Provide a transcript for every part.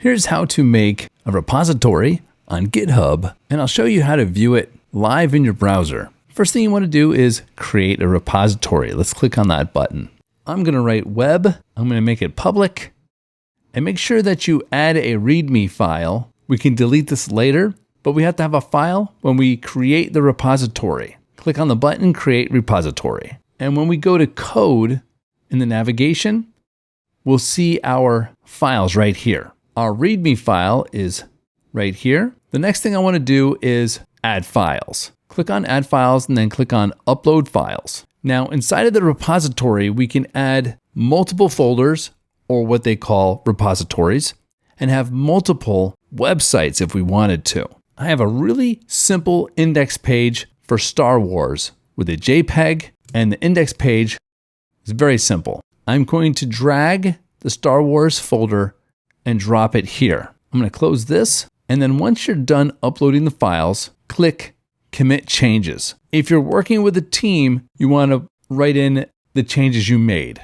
Here's how to make a repository on GitHub, and I'll show you how to view it live in your browser. First thing you want to do is create a repository. Let's click on that button. I'm going to write web. I'm going to make it public. And make sure that you add a README file. We can delete this later, but we have to have a file when we create the repository. Click on the button, Create Repository. And when we go to Code in the navigation, we'll see our files right here. Our README file is right here. The next thing I want to do is add files. Click on Add Files and then click on Upload Files. Now, inside of the repository, we can add multiple folders, or what they call repositories, and have multiple websites if we wanted to. I have a really simple index page for Star Wars with a JPEG, and the index page is very simple. I'm going to drag the Star Wars folder and drop it here. I'm going to close this, and then once you're done uploading the files, click Commit Changes. If you're working with a team, you want to write in the changes you made.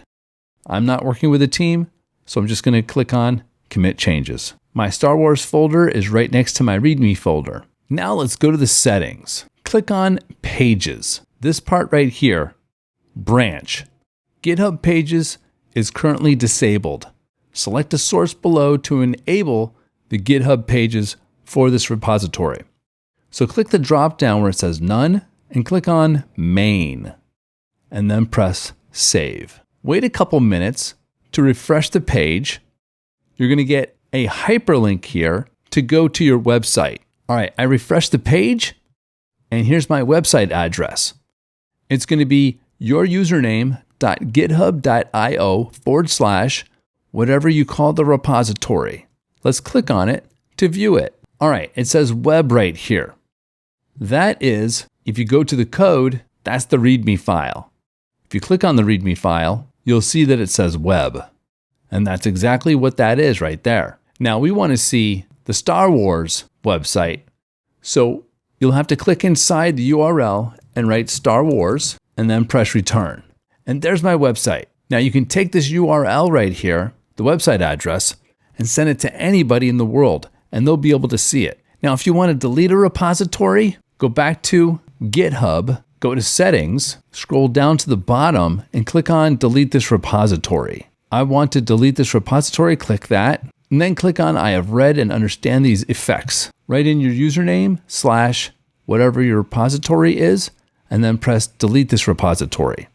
I'm not working with a team, so I'm just going to click on Commit Changes. My Star Wars folder is right next to my README folder. Now let's go to the settings. Click on Pages. This part right here, Branch. GitHub Pages is currently disabled. Select a source below to enable the GitHub Pages for this repository. So click the drop down where it says None and click on Main, and then press Save. Wait a couple minutes to refresh the page. You're going to get a hyperlink here to go to your website. All right, I refreshed the page, and here's my website address. It's going to be your username.github.io/ whatever you call the repository. Let's click on it to view it. All right, it says web right here. That is, if you go to the code, that's the README file. If you click on the README file, you'll see that it says web. And that's exactly what that is right there. Now we want to see the Star Wars website. So you'll have to click inside the URL and write Star Wars and then press return. And there's my website. Now you can take this URL right here, the website address, and send it to anybody in the world, and they'll be able to see it. Now, if you want to delete a repository, go back to GitHub, go to Settings, scroll down to the bottom, and click on Delete this repository. I want to delete this repository, click that, and then click on I have read and understand these effects. Write in your username / whatever your repository is, and then press Delete this repository.